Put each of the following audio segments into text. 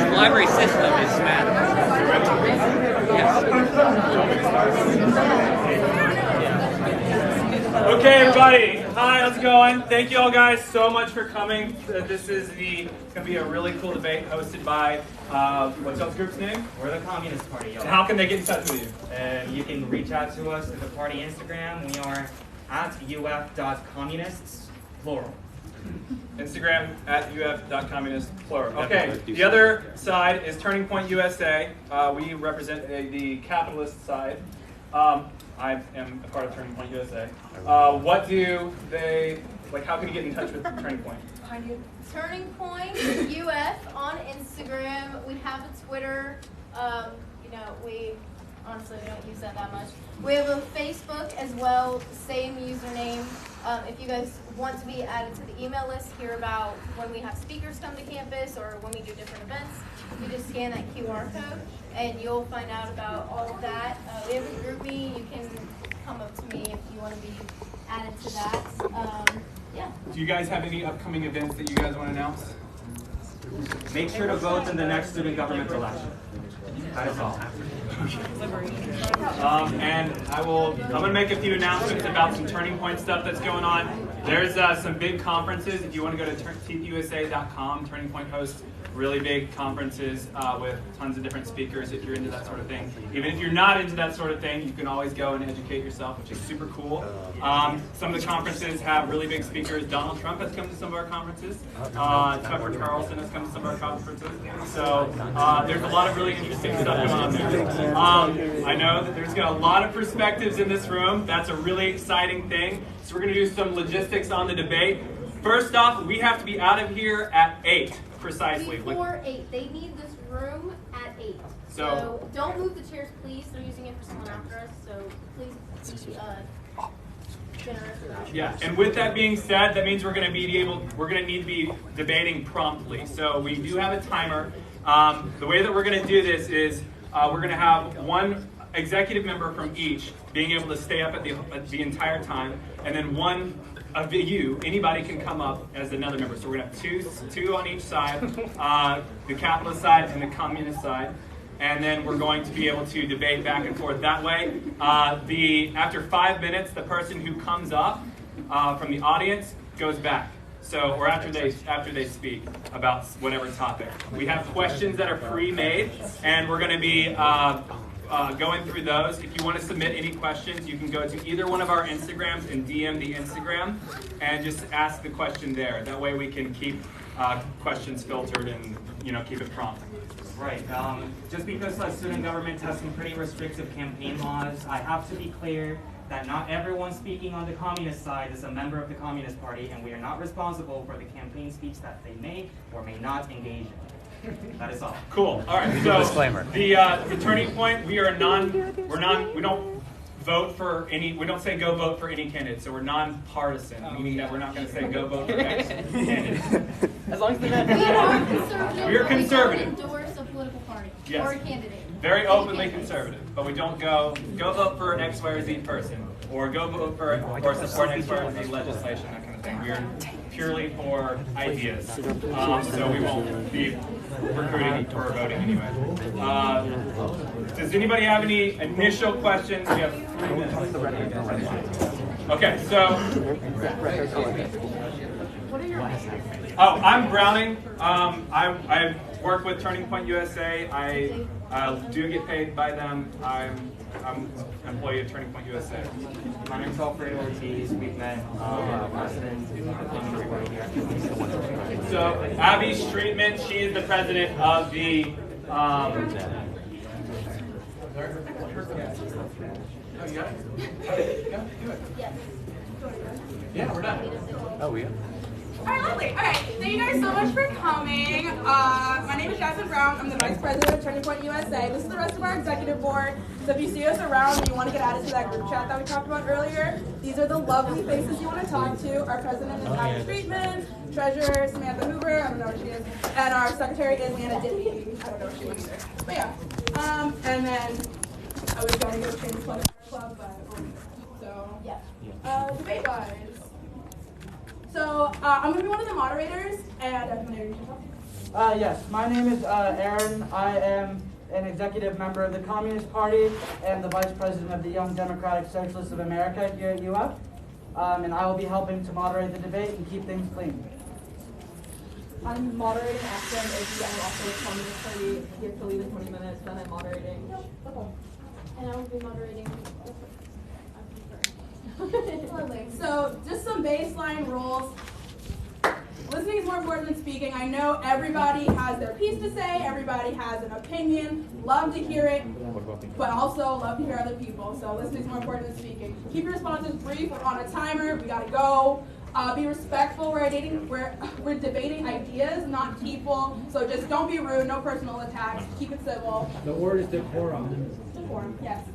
library system is mad. Okay, everybody. Hi, how's it going? Thank you all guys so much for coming. This is it's gonna be a really cool debate hosted by what's y'all's group's name? We're the Communist Party, y'all. And how can they get in touch with you? You can reach out to us at the party Instagram. We are at uf.communists, plural. Instagram at uf.communist, plural. Okay, the other side is Turning Point USA. We represent the capitalist side. I am a part of Turning Point USA. What do they, like, how can you get in touch with Turning Point? Turning Point UF on Instagram. We have a Twitter. We honestly don't use that much. We have a Facebook as well, same username. If you guys want to be added to the email list, hear about when we have speakers come to campus or when we do different events, you just scan that QR code and you'll find out about all of that. We have a GroupMe. You can come up to me if you want to be added to that. Yeah. Do you guys have any upcoming events that you guys want to announce? Make sure to vote in the next student government election. That is all. And I'm going to make a few announcements about some Turning Point stuff that's going on. There's some big conferences. If you want to go to TPUSA.com, Turning Point hosts really big conferences with tons of different speakers if you're into that sort of thing. Even if you're not into that sort of thing, you can always go and educate yourself, which is super cool. Some of the conferences have really big speakers. Donald Trump has come to some of our conferences. Tucker Carlson has come to some of our conferences. So there's a lot of really interesting stuff going on there. I know that there's got a lot of perspectives in this room. That's a really exciting thing. So we're going to do some logistics on the debate. First off, we have to be out of here at 8 precisely. Before 8. They need this room at 8. So don't move the chairs, please. They're using it for someone after us. So please be generous about it. Yeah, and with that being said, that means we're going to need to be debating promptly. So we do have a timer. The way that we're going to do this is we're going to have one executive member from each being able to stay up at the entire time, and then one of anybody can come up as another member. So we're going to have two on each side, the capitalist side and the communist side, and then we're going to be able to debate back and forth that way. After 5 minutes, the person who comes up from the audience goes back. So, or after they speak about whatever topic. We have questions that are pre-made, and we're going to be going through those. If you want to submit any questions, you can go to either one of our Instagrams and DM the Instagram and just ask the question there. That way we can keep questions filtered and keep it prompt. Right. Just because student government has some pretty restrictive campaign laws, I have to be clear that not everyone speaking on the communist side is a member of the Communist Party, and we are not responsible for the campaign speech that they may or may not engage in. That is all. Cool. All right. So disclaimer. The Turning Point, we don't vote for any. We don't say go vote for any candidate. So we're non-partisan, meaning that we're not going to say go vote for X candidate. As long as they're not. We are conservative. We are conservative. We don't endorse a political party Yes. or a candidate. Very openly conservative, but we don't go vote for an X, Y, or Z person, or go vote for or support X, Y, or Z legislation, that kind of thing. We are purely for ideas, so we won't be recruiting or voting anyway. Does anybody have any initial questions? We have 3 minutes. Okay, so. What are your Oh, I'm Browning. I work with Turning Point USA. I do get paid by them. I'm an employee of Turning Point USA. My name is Alfredo Ortiz. We've met president of the Communist Party here. So Abby Streetman, she is the president of the. Oh, you got it? Yeah, do it. Yes. Yeah, we're done. Oh, yeah. All right, lovely. All right, thank you guys so much for coming. My name is Jasmine Brown. I'm the vice president of Turning Point USA. This is the rest of our executive board. So if you see us around and you want to get added to that group chat that we talked about earlier, these are the lovely faces you want to talk to. Our president is Abby Streetman, treasurer Samantha Hoover, I don't know where she is, and our secretary is Leanna Dippy. I don't know where she is either. But yeah, and then I was going to go change plug our club, but so yeah. Debate-wise. So I'm going to be one of the moderators, and Yes, my name is Aaron. I am an executive member of the Communist Party and the Vice President of the Young Democratic Socialists of America here at UF. And I will be helping to moderate the debate and keep things clean. I'm moderating Ashton AG. I'm also a Communist Party. You have to leave in 20 minutes, then I'm moderating. And I will be moderating. So, just some baseline rules. Listening is more important than speaking. I know everybody has their piece to say, everybody has an opinion, love to hear it, but also love to hear other people. So listening is more important than speaking. Keep your responses brief. We're on a timer. We gotta go. Be respectful. We're debating ideas, not people. So just don't be rude. No personal attacks. Keep it civil. The word is decorum. Decorum. Yes.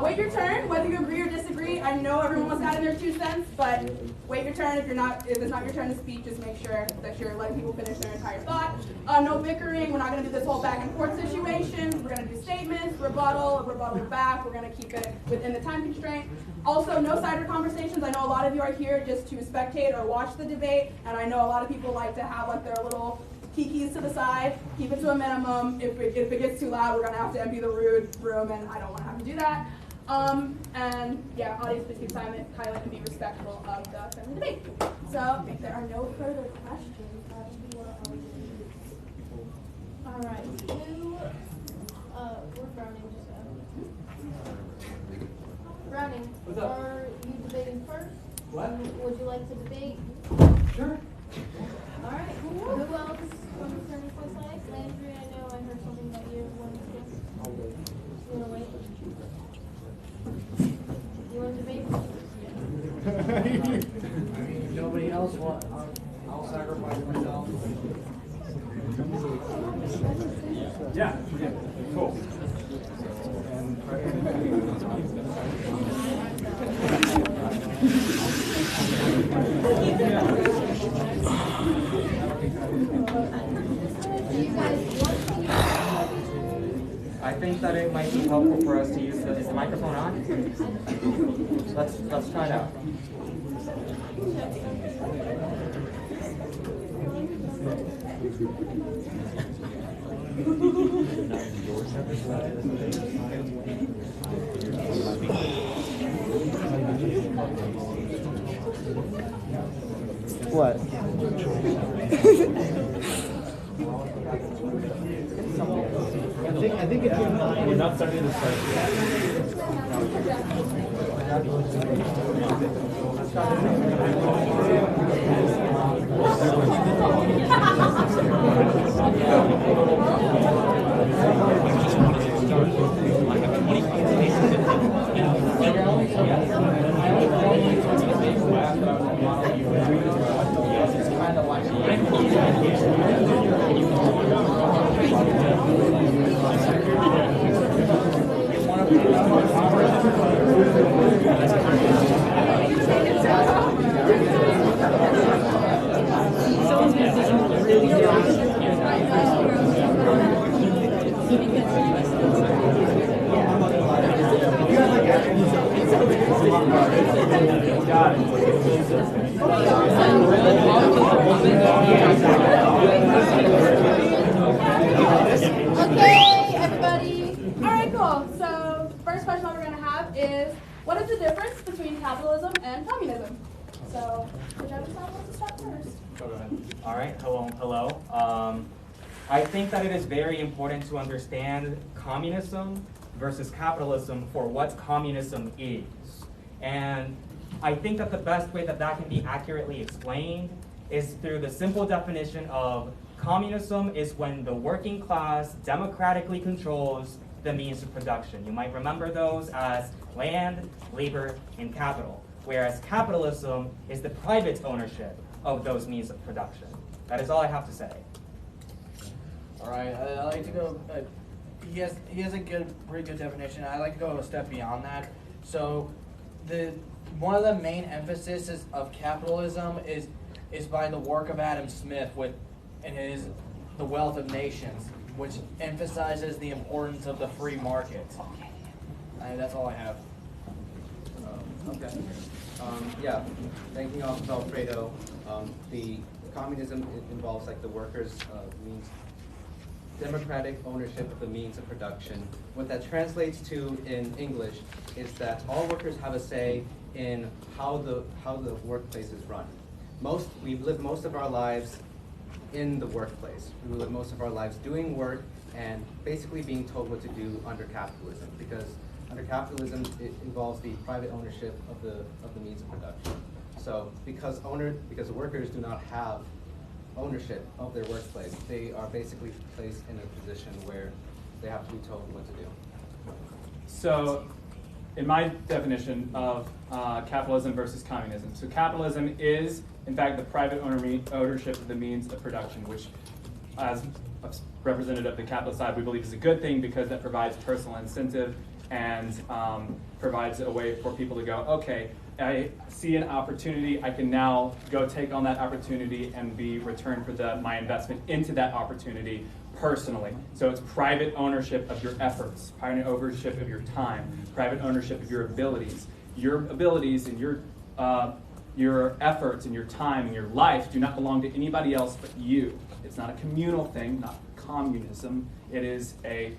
Wait your turn, whether you agree or disagree. I know everyone wants to add in their 2 cents, but wait your turn. If it's not your turn to speak, just make sure that you're letting people finish their entire thought. No bickering. We're not going to do this whole back and forth situation. We're going to do statements, rebuttal back. We're going to keep it within the time constraint. Also, no sider conversations. I know a lot of you are here just to spectate or watch the debate, and I know a lot of people like to have like their little kikis to the side. Keep it to a minimum. If it gets too loud, we're going to have to empty the room, and I don't want to have to do that. And yeah, audience, please keep silent, and be respectful of the friendly debate. So, if there are no further questions, that would be what I'll do. All right. We're Browning just Browning, are you debating first? What? Would you like to debate? Sure. All right. Who else from the Turning Point side? Landry, I know I heard something that you wanted to say. I'll wait. You want to wait? You want to debate? If nobody else wants, I'll sacrifice myself. Yeah. Cool. I think that it might be helpful for us to use is the microphone on? Let's try it out. What? I think it's We're not starting to start. Okay, everybody. All right, cool. So, first question that we're going to have is, what is the difference between capitalism and communism? So, whichever side wants to start first. Go ahead. All right. Hello. I think that it is very important to understand communism versus capitalism for what communism is. And I think that the best way that that can be accurately explained is through the simple definition of communism is when the working class democratically controls the means of production. You might remember those as land, labor, and capital, whereas capitalism is the private ownership of those means of production. That is all I have to say. All right, I like to go. He has a pretty good definition. I like to go a step beyond that. So, one of the main emphases of capitalism is by the work of Adam Smith in his The Wealth of Nations, which emphasizes the importance of the free market. That's all I have. Okay. Yeah, thanking off Alfredo, the communism involves like the workers' means democratic ownership of the means of production. What that translates to in English is that all workers have a say in how the workplace is run. We live most of our lives in the workplace. We live most of our lives doing work and basically being told what to do under capitalism, because under capitalism it involves the private ownership of the means of production. So because the workers do not have ownership of their workplace, they are basically placed in a position where they have to be told what to do. So, in my definition of capitalism versus communism, so capitalism is, in fact, the private ownership of the means of production, which, as a representative of the capitalist side, we believe is a good thing because that provides personal incentive and provides a way for people to go, okay, I see an opportunity, I can now go take on that opportunity and be returned for my investment into that opportunity personally. So it's private ownership of your efforts, private ownership of your time, private ownership of your abilities. Your abilities and your efforts and your time and your life do not belong to anybody else but you. It's not a communal thing, not communism. It is a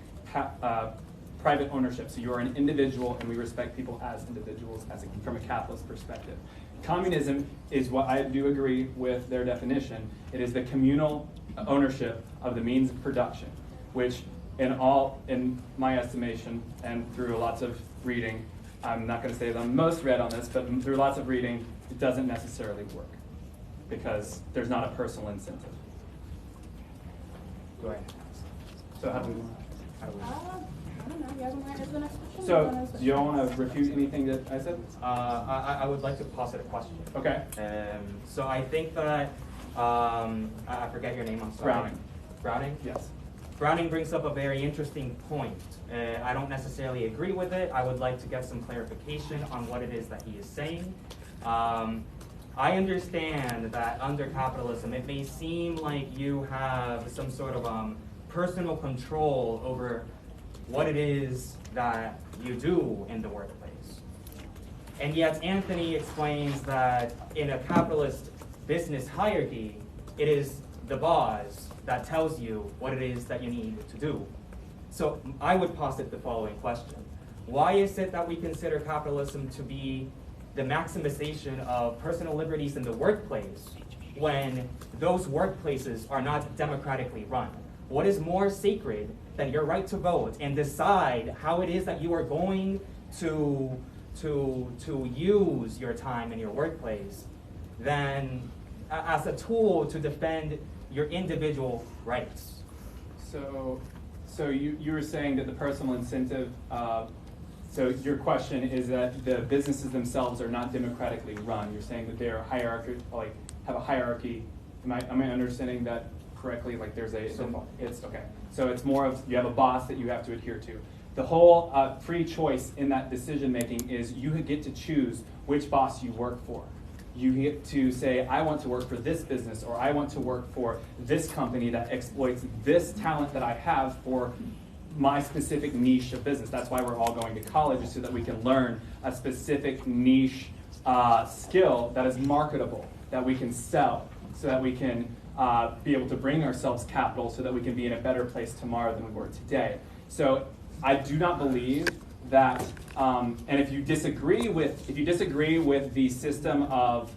private ownership. So you're an individual, and we respect people as individuals from a capitalist perspective. Communism is what I do agree with their definition. It is the communal ownership of the means of production, which in my estimation, and through lots of reading, I'm not going to say that I'm most read on this, but through lots of reading, it doesn't necessarily work because there's not a personal incentive. Go ahead. So how do we? I don't know. You guys want to answer the next question? So, do you don't want to refute anything that I said? I would like to posit a question. Okay. So I think that, I forget your name, I'm sorry. Browning. Browning? Yes. Browning brings up a very interesting point. I don't necessarily agree with it. I would like to get some clarification on what it is that he is saying. I understand that under capitalism, it may seem like you have some sort of personal control over what it is that you do in the workplace. And yet Anthony explains that in a capitalist business hierarchy, it is the boss that tells you what it is that you need to do. So I would posit the following question. Why is it that we consider capitalism to be the maximization of personal liberties in the workplace when those workplaces are not democratically run? What is more sacred than your right to vote and decide how it is that you are going to use your time in your workplace than as a tool to defend your individual rights? So you were saying that the personal incentive, so your question is that the businesses themselves are not democratically run. You're saying that they're have a hierarchy. Am I understanding that correctly? Like there's it's okay. So it's more of you have a boss that you have to adhere to. The whole free choice in that decision making is you get to choose which boss you work for. You get to say, I want to work for this business, or I want to work for this company that exploits this talent that I have for my specific niche of business. That's why we're all going to college, is so that we can learn a specific niche skill that is marketable, that we can sell, so that we can be able to bring ourselves capital so that we can be in a better place tomorrow than we were today. So I do not believe that, and if you disagree with the system of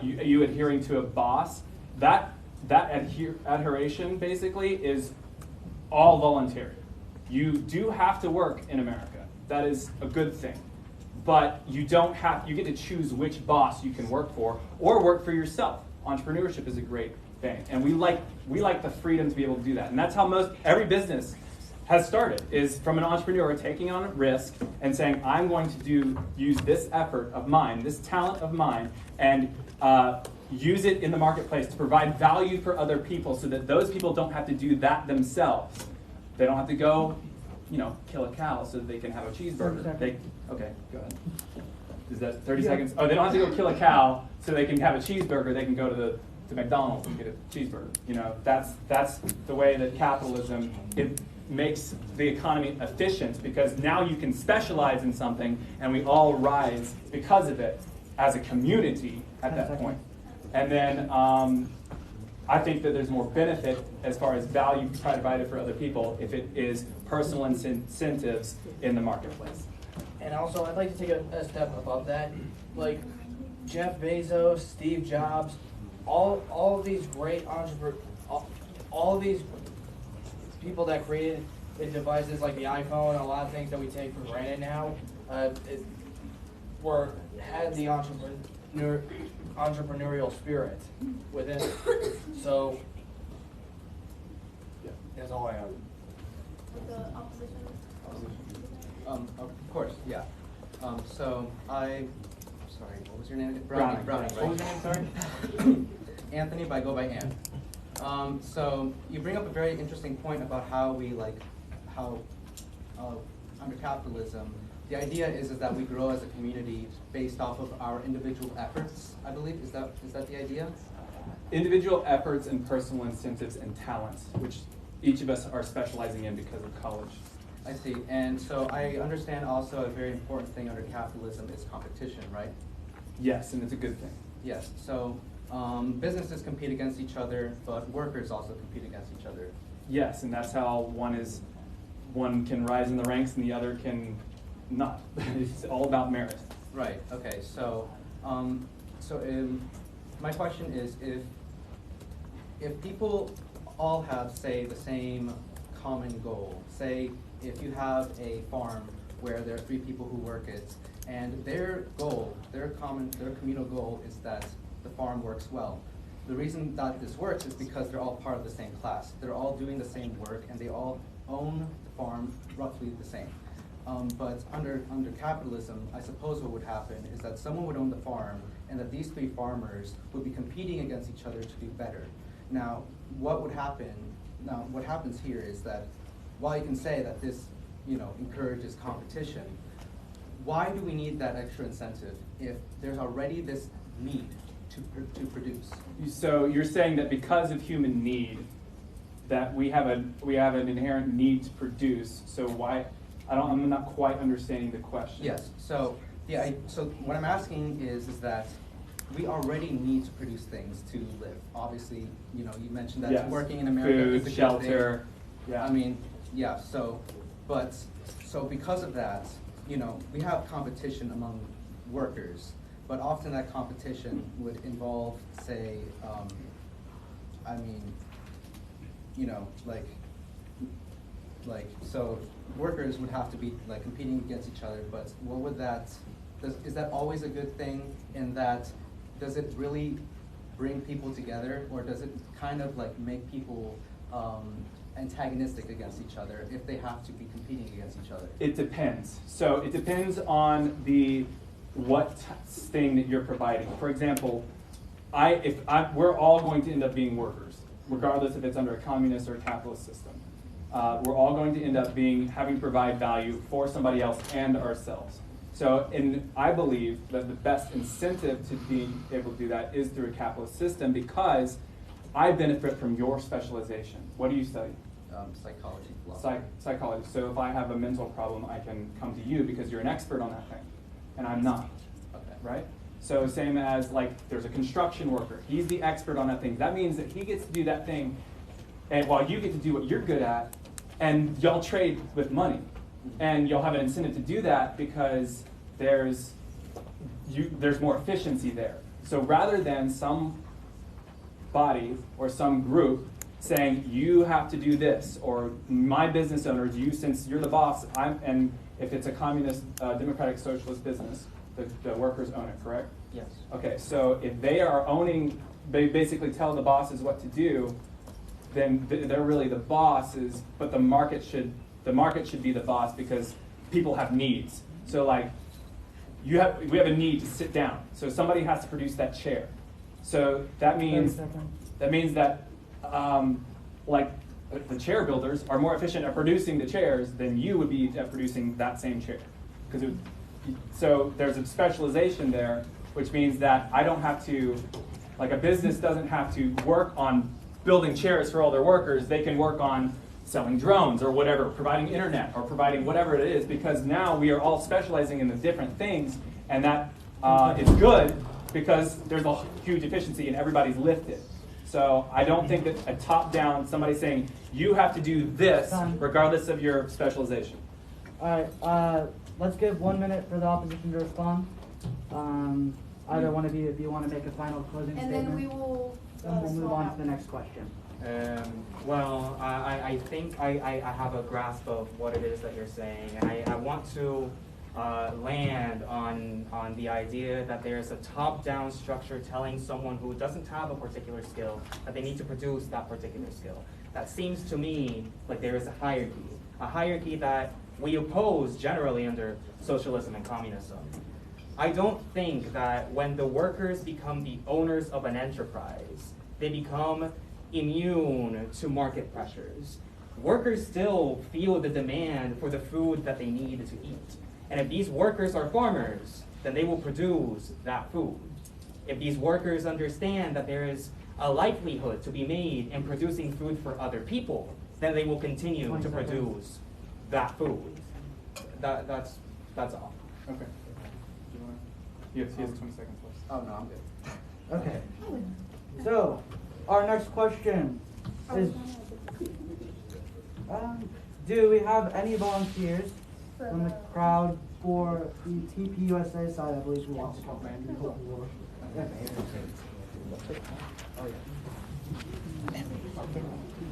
you adhering to a boss, that adheration basically is all voluntary. You do have to work in America. That is a good thing. But you don't have, you get to choose which boss you can work for or work for yourself. Entrepreneurship is a great thing. And we like the freedom to be able to do that. And that's how every business has started, is from an entrepreneur taking on a risk and saying, I'm going to use this effort of mine, this talent of mine, and use it in the marketplace to provide value for other people so that those people don't have to do that themselves. They don't have to go, kill a cow so that they can have a cheeseburger. Okay, go ahead. Is that 30 seconds? Oh, they don't have to go kill a cow so they can have a cheeseburger. They can go to McDonald's and get a cheeseburger. That's the way that capitalism, it makes the economy efficient, because now you can specialize in something and we all rise because of it as a community at that point. And then I think that there's more benefit as far as value provided for other people if it is personal incentives in the marketplace. And also, I'd like to take a step above that. Like Jeff Bezos, Steve Jobs, all of these great entrepreneurs, all of these people that created the devices like the iPhone and a lot of things that we take for granted now, had the entrepreneurial spirit within it. So that's all I have. The opposition. Of course, yeah. Sorry, what was your name? Browning. Browning, right? What was your name, sorry? Anthony, but I go by Ant. So you bring up a very interesting point about how under capitalism, the idea is that we grow as a community based off of our individual efforts, I believe. Is that the idea? Individual efforts and personal incentives and talents, which each of us are specializing in because of college. I see. And so I understand also a very important thing under capitalism is competition, right? Yes, and it's a good thing. Yes. So businesses compete against each other, but workers also compete against each other. Yes, and that's how one can rise in the ranks and the other can not. It's all about merit. Right. Okay. So my question is, if people all have, say, the same common goal, say if you have a farm where there are 3 people who work it, and their communal goal is that the farm works well. The reason that this works is because they're all part of the same class. They're all doing the same work, and they all own the farm roughly the same. But under capitalism, I suppose what would happen is that someone would own the farm, and that these 3 farmers would be competing against each other to do better. Now, what happens here is that while you can say that this, encourages competition, why do we need that extra incentive if there's already this need to produce? So you're saying that because of human need, that we have an inherent need to produce. So why? I'm not quite understanding the question. Yes. So so what I'm asking is that we already need to produce things to live. Obviously, you mentioned that Yes. working in America Food, is a good shelter. thing. Yeah. I mean, yeah. So because of that, we have competition among workers, but often that competition would involve, say, so workers would have to be like competing against each other, but is that always a good thing in that, does it really bring people together, or does it kind of like make people antagonistic against each other if they have to be competing against each other? It depends. So it depends on what thing that you're providing. For example, we're all going to end up being workers, regardless if it's under a communist or a capitalist system. We're all going to end up having to provide value for somebody else and ourselves. So, I believe that the best incentive to being able to do that is through a capitalist system, because I benefit from your specialization. What do you study? Psychology, philosophy. Psychology. So if I have a mental problem, I can come to you because you're an expert on that thing, and I'm not. Okay. Right? So same as there's a construction worker. He's the expert on that thing. That means that he gets to do that thing, and while you get to do what you're good at, and y'all trade with money, and you'll have an incentive to do that because there's more efficiency there. So rather than some body or some group saying you have to do this, or my business owners, since you're the boss, and if it's a communist, democratic, socialist business, the workers own it, correct? Yes. Okay, so if they basically tell the bosses what to do, then they're really the bosses, but the market should be the boss because people have needs. So we have a need to sit down. So somebody has to produce that chair. So that means that the chair builders are more efficient at producing the chairs than you would be at producing that same chair. So there's a specialization there, which means that I don't have to, a business doesn't have to work on building chairs for all their workers. They can work on selling drones or whatever, providing internet or providing whatever it is, because now we are all specializing in the different things, and that is good because there's a huge efficiency and everybody's lifted. So I don't think that a top-down, somebody saying, you have to do this regardless of your specialization. All right, let's give 1 minute for the opposition to respond. Either one of you, if you want to make a final closing And statement. then we will. Then we'll move on to the next question. Well, I think I have a grasp of what it is that you're saying, and I want to land on the idea that there's a top-down structure telling someone who doesn't have a particular skill that they need to produce that particular skill. That seems to me like there is a hierarchy that we oppose generally under socialism and communism. I don't think that when the workers become the owners of an enterprise, they become immune to market pressures. Workers still feel the demand for the food that they need to eat. And if these workers are farmers, then they will produce that food. If these workers understand that there is a livelihood to be made in producing food for other people, then they will continue to produce that food. That's all. Okay. He has 20 seconds left. Oh, no, I'm good. Okay. So, our next question is, do we have any volunteers from the crowd for the TPUSA side? I believe we want to talk about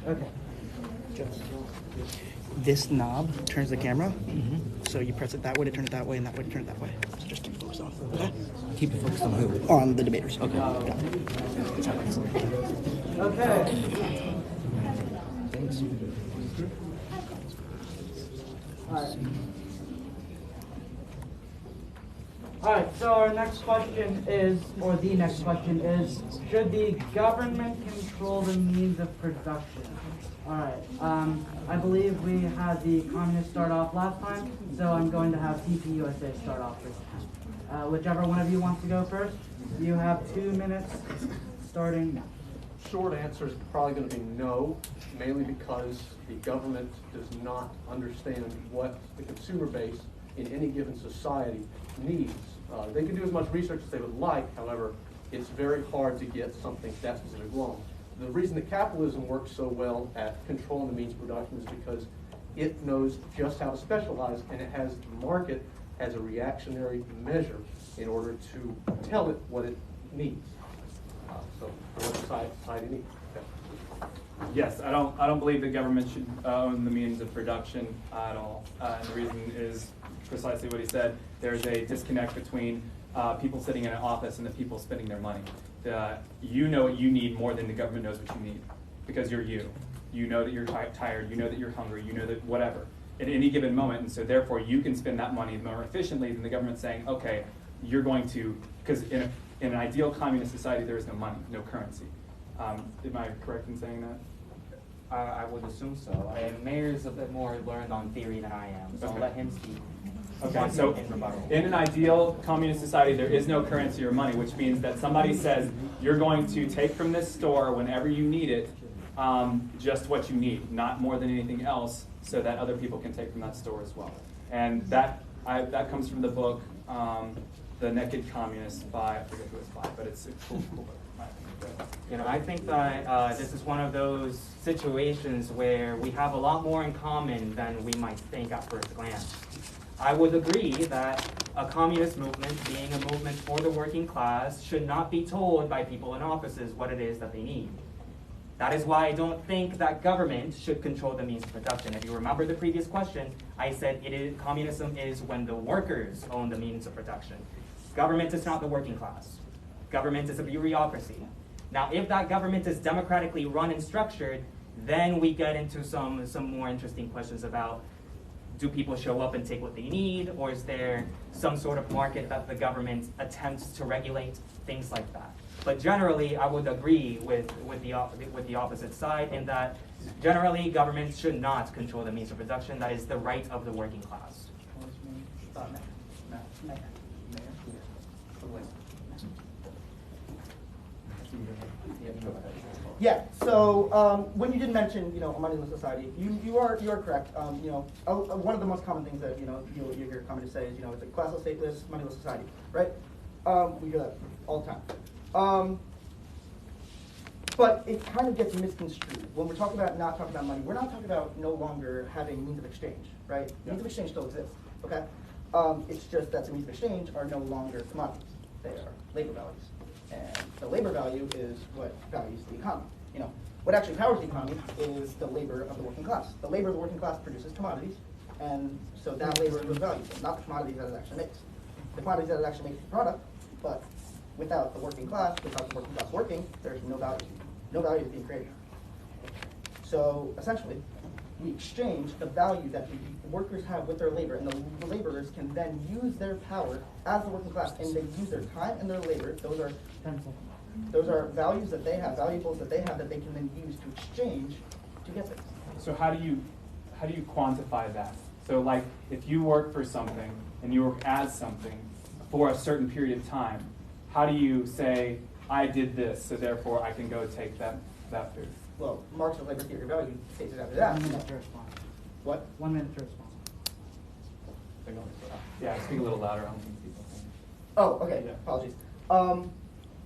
Okay. This knob turns the camera. So you press it that way to turn it that way, and that way to turn it that way. So just keep it focused on. Okay? Keep it focused on who? On the debaters. Okay. Okay. Thanks. All right, so our next question is, or the next question is, should the government control the means of production? All right, I believe we had the communists start off last time, so I'm going to have TPUSA start off this time. Whichever one of you wants to go first, you have 2 minutes starting now. Short answer is probably going to be no, mainly because the government does not understand what the consumer base in any given society needs. They can do as much research as they would like, however, it's very hard to get something that specific wrong. The reason that capitalism works so well at controlling the means of production is because it knows just how to specialize, and it has the market as a reactionary measure in order to tell it what it needs. So what society needs. Okay. Yes, I don't believe the government should own the means of production at all. And the reason is precisely what he said. There's a disconnect between people sitting in an office and the people spending their money. You know what you need more than the government knows what you need, because you're you. You know that you're tired, you know that you're hungry, you know that whatever, at any given moment, and so therefore you can spend that money more efficiently than the government saying, okay, you're going to, because in an ideal communist society there is no money, no currency. Am I correct in saying that? I would assume so. Mayor's a bit more learned on theory than I am, so I'll let him speak. Okay, so in an ideal communist society, there is no currency or money, which means that somebody says, you're going to take from this store whenever you need it, just what you need, not more than anything else, so that other people can take from that store as well. And that comes from the book, The Naked Communist by, I forget who it's by, but it's a cool book. You know, I think that this is one of those situations where we have a lot more in common than we might think at first glance. I would agree that a communist movement, being a movement for the working class, should not be told by people in offices what it is that they need. That is why I don't think that government should control the means of production. If you remember the previous question, I said communism is when the workers own the means of production. Government is not the working class. Government is a bureaucracy. Now, if that government is democratically run and structured, then we get into some more interesting questions about, do people show up and take what they need, or is there some sort of market that the government attempts to regulate, things like that. But generally, I would agree with the opposite side in that generally government should not control the means of production. That is the right of the working class. Yeah. So when you did mention, a moneyless society, you are correct. One of the most common things that you hear communists say is it's a classless, stateless, moneyless society, right? We hear that all the time. But it kind of gets misconstrued. When we're talking about not talking about money, we're not talking about no longer having means of exchange, right? Yeah. Means of exchange still exists, okay? It's just that the means of exchange are no longer commodities. They are labor values. And the labor value is what values the economy. You know, what actually powers the economy is the labor of the working class. The labor of the working class produces commodities, and so that labor is valuable, not the commodities that it actually makes. The commodities that it actually makes the product, but without the working class working, there's no value. No value is being created. So essentially, we exchange the value that the workers have with their labor, and the laborers can then use their power as the working class, and they use their time and their labor. Those are values that they have, valuables that they have that they can then use to exchange to get things. So how do you quantify that? So like if you work for something and you work as something for a certain period of time, how do you say, I did this, so therefore I can go take that food? Well, Marx's labor theory of value states it after that. 1 minute to respond. What? 1 minute to respond. Yeah, speak a little louder. I don't think people can. Oh, okay. Yeah. Apologies.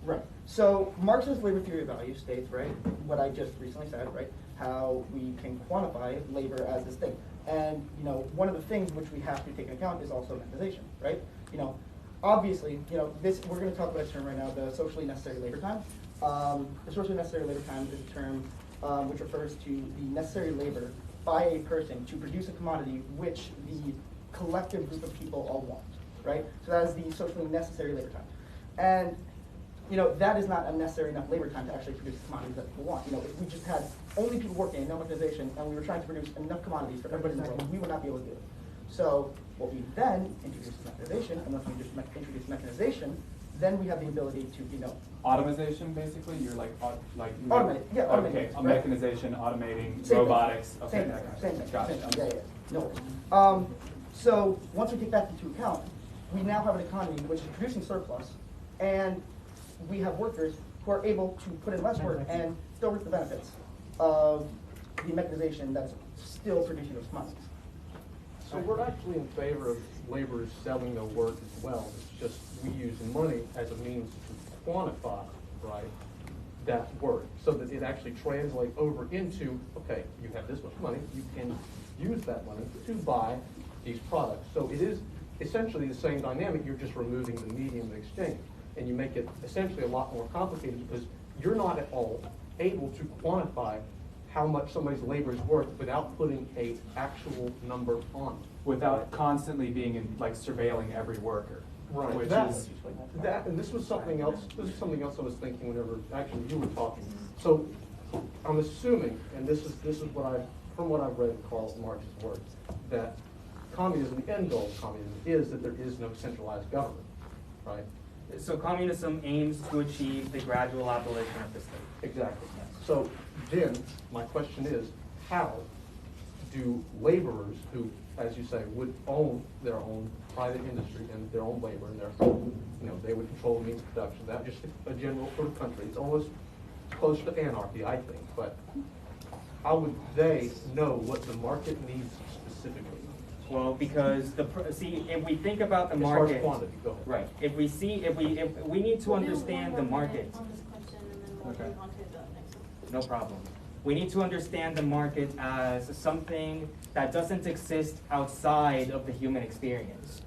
Right. So Marx's labor theory of value states, right, what I just recently said, right, how we can quantify labor as this thing. And, you know, one of the things which we have to take into account is also mechanization, right? You know, obviously, you know, we're going to talk about a term right now, the socially necessary labor time. The socially necessary labor time is a term which refers to the necessary labor by a person to produce a commodity which the collective group of people all want, right? So that is the socially necessary labor time. And, you know, that is not a necessary enough labor time to actually produce commodities that people want. You know, if we just had only people working and no mechanization, and we were trying to produce enough commodities for everybody in the world, we would not be able to do it. So what we then introduce is mechanization, and once we just introduce mechanization, then we have the ability to, you know, Automation, basically? You're like automate, yeah, automate. Okay, right? mechanization, automating, Same robotics. Thing. Okay, Same that thing. kind of Same thing. thing. Gotcha. Same thing. Yeah. No worries. So once we take that into account, we now have an economy which is producing surplus, and we have workers who are able to put in less work and still reap the benefits of the mechanization that's still producing those commodities. So we're actually in favor of laborers selling their work as well. It's just we use money as a means to quantify, right, that work, so that it actually translates over into, okay, you have this much money, you can use that money to buy these products. So it is essentially the same dynamic, you're just removing the medium of exchange. And you make it essentially a lot more complicated because you're not at all able to quantify how much somebody's labor is worth without putting a actual number on it. Without constantly being in, like, surveilling every worker. Right. Which That, is and this was something else. This is something else I was thinking whenever actually you were talking. So I'm assuming, and this is from what I've read in Karl Marx's works, that communism, the end goal of communism, is that there is no centralized government, right? So communism aims to achieve the gradual abolition of the state. Exactly. So then, my question is, how do laborers who, as you say, would own their own private industry and their own labor and their own, you know, they would control the means of production, that just a general sort of country. It's almost close to anarchy, I think, but how would they know what the market needs specifically? Well, because if we think about the As far as market, quantity, go ahead. right? If we need to understand the market. On this question, and then we'll Okay. move on to the next one. No problem. We need to understand the market as something that doesn't exist outside of the human experience.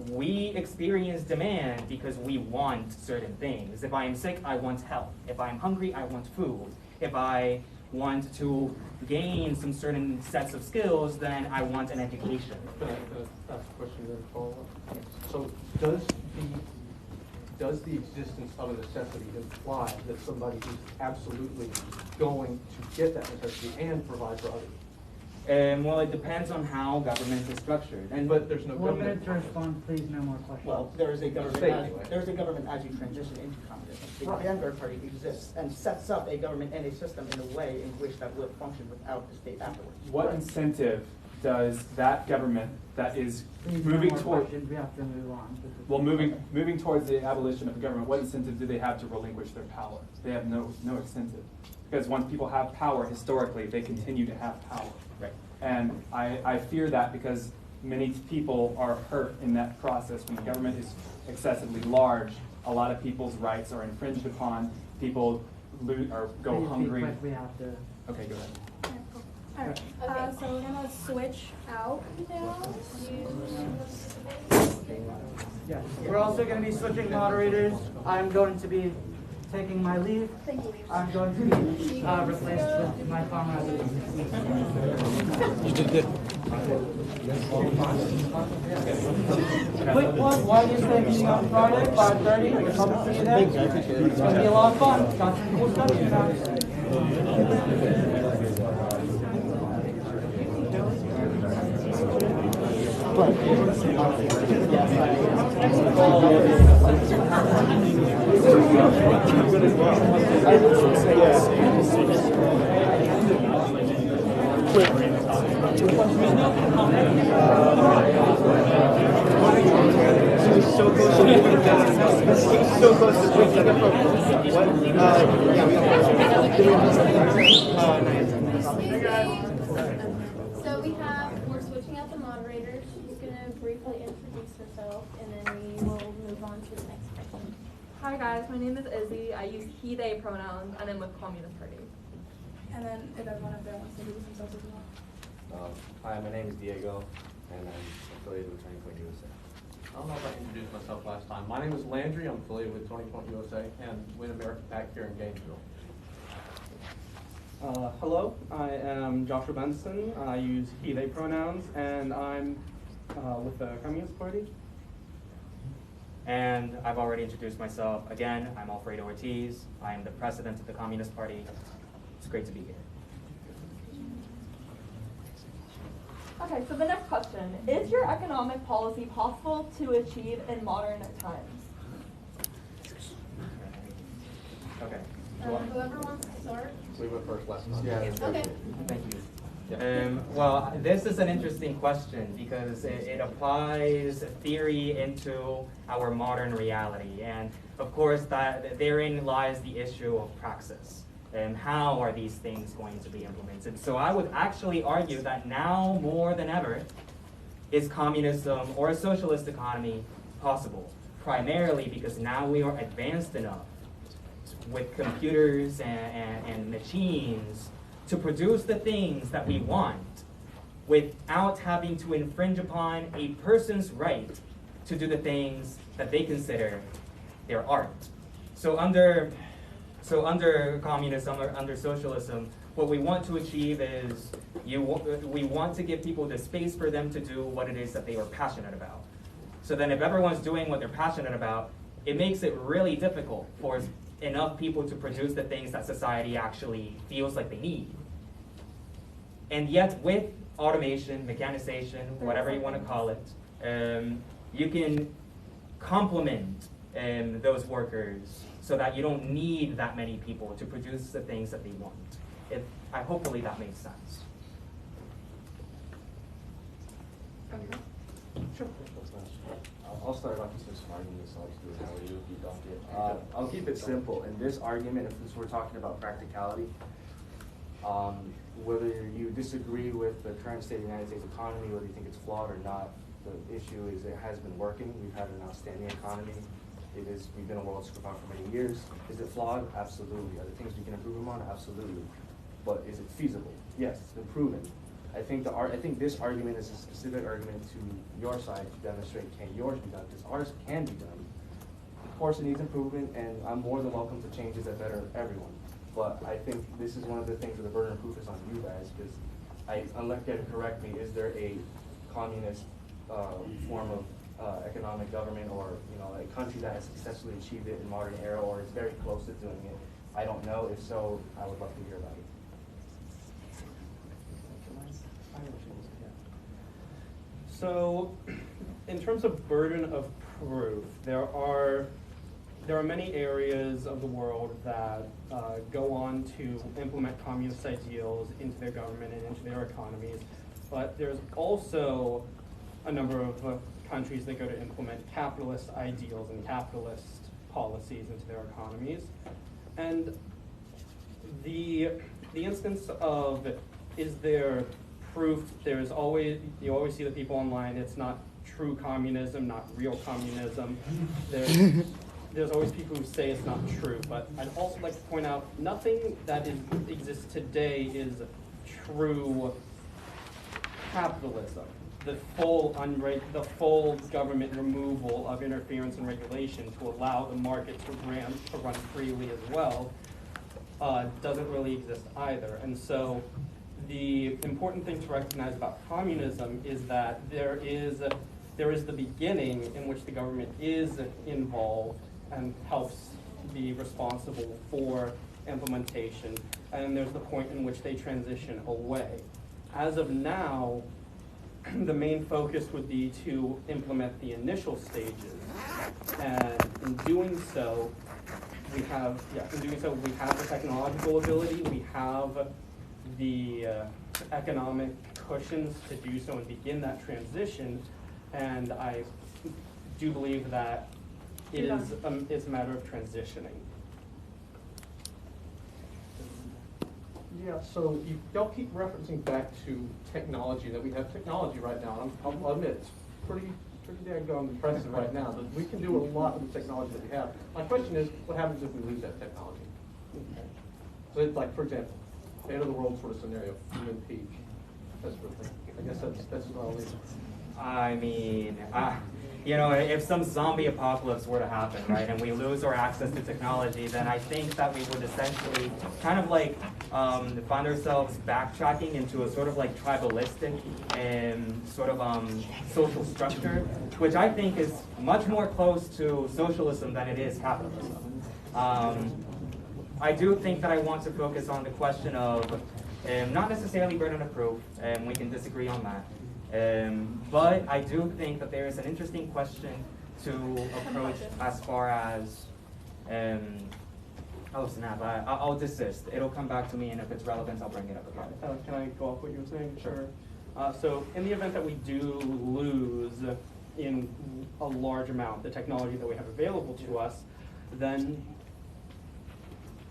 We experience demand because we want certain things. If I am sick, I want health. If I am hungry, I want food. If I want to gain some certain sets of skills, then I want an education. Can I ask a question then follow up? So does the existence of a necessity imply that somebody is absolutely going to get that necessity and provide for others? Well, it depends on how government is structured. But there's no 1 government. minute to respond, please, no more questions. Well, there is a government. State, anyway. There is a government as you transition into communism. The Vanguard Party exists and sets up a government and a system in a way in which that would function without the state afterwards. what incentive does that government that is Please, moving no more toward questions. We have to move on. This is- well moving towards the abolition of government? What incentive do they have to relinquish their power? They have no incentive, because once people have power historically, they continue to have power. Right. And I fear that because many people are hurt in that process. When the government is excessively large, a lot of people's rights are infringed upon. People go hungry. We have to. Okay, go ahead. Alright, so we're gonna switch out now. Yeah. We're also going to be switching moderators. I'm going to be taking my leave. Thank you. I'm going to be replaced with my comrade. You did good. Quick plug, why do you say meeting on Friday, 5:30? We're hoping to see you there. It's going to be a lot of fun. Got some cool stuff to announce. So close to breaking the program. So we're switching out the moderators. She's gonna briefly introduce herself, and then we will move on to the next person. Hi guys, my name is Izzy. I use he, they pronouns, and I'm with Communist Party. And then if everyone up there wants to introduce themselves as well. Hi, my name is Diego, and I'm affiliated with Turning Point USA. I don't know if I introduced myself last time. My name is Landry. I'm affiliated with Turning Point USA and Win America Pack here in Gainesville. Hello, I am Joshua Benson. I use he, they pronouns, and I'm with the Communist Party. And I've already introduced myself. Again, I'm Alfredo Ortiz. I am the president of the Communist Party. It's great to be here. Okay, so the next question. Is your economic policy possible to achieve in modern times? Okay. Whoever wants to start. We went first last time. Okay. Thank you. Well, this is an interesting question because it applies theory into our modern reality. And of course, therein lies the issue of praxis. And how are these things going to be implemented? So I would actually argue that now more than ever is communism or a socialist economy possible, primarily because now we are advanced enough with computers and machines to produce the things that we want without having to infringe upon a person's right to do the things that they consider their art. So under communism or under socialism, what we want to achieve is we want to give people the space for them to do what it is that they are passionate about. So then if everyone's doing what they're passionate about, it makes it really difficult for enough people to produce the things that society actually feels like they need. And yet with automation, mechanization, whatever you want to call it, you can complement those workers so that you don't need that many people to produce the things that they want. Hopefully that makes sense. Sure. I'll start off with this argument, so I'll just do it how you deduct it. I'll keep it simple. In this argument, since we're talking about practicality, whether you disagree with the current state of the United States economy, whether you think it's flawed or not, the issue is it has been working. We've had an outstanding economy. We've been a world superpower for many years. Is it flawed? Absolutely. Are there things we can improve on? Absolutely. But is it feasible? Yes, it's been proven. I think this argument is a specific argument to your side to demonstrate can yours be done, because ours can be done. Of course it needs improvement, and I'm more than welcome to changes that better everyone. But I think this is one of the things where the burden of proof is on you guys, because unless you can correct me, is there a communist form of economic government, or a country that has successfully achieved it in modern era, or is very close to doing it? I don't know. If so, I would love to hear about it. So, in terms of burden of proof, there are many areas of the world that go on to implement communist ideals into their government and into their economies, but there's also a number of countries that go to implement capitalist ideals and capitalist policies into their economies. And the instance of, is there proof? You always see the people online, it's not true communism, not real communism. there's always people who say it's not true, but I'd also like to point out nothing that exists today is true capitalism. The full government removal of interference and regulation to allow the market to run freely as well doesn't really exist either. And so the important thing to recognize about communism is that there is the beginning in which the government is involved and helps be responsible for implementation, and there's the point in which they transition away. As of now, the main focus would be to implement the initial stages, and in doing so, we have the technological ability, we have the economic cushions to do so and begin that transition, and I do believe that it's a matter of transitioning. Yeah, so y'all keep referencing back to technology, that we have technology right now. And I'll admit, it's pretty daggone impressive right now, but we can do a lot with the technology that we have. My question is, what happens if we lose that technology? Okay. So it's like, for example, the end of the world sort of scenario, human peak, that sort of thing. I guess that's what I'll leave. I mean, you know, if some zombie apocalypse were to happen, right, and we lose our access to technology, then I think that we would essentially kind of like find ourselves backtracking into a sort of like tribalistic sort of social structure, which I think is much more close to socialism than it is capitalism. I do think that I want to focus on the question of not necessarily burden of proof, and we can disagree on that. But I do think that there is an interesting question to approach as far as, oh snap, I'll desist. It'll come back to me, and if it's relevant, I'll bring it up again. Can I go off what you were saying? Sure. So in the event that we do lose in a large amount the technology that we have available to us, then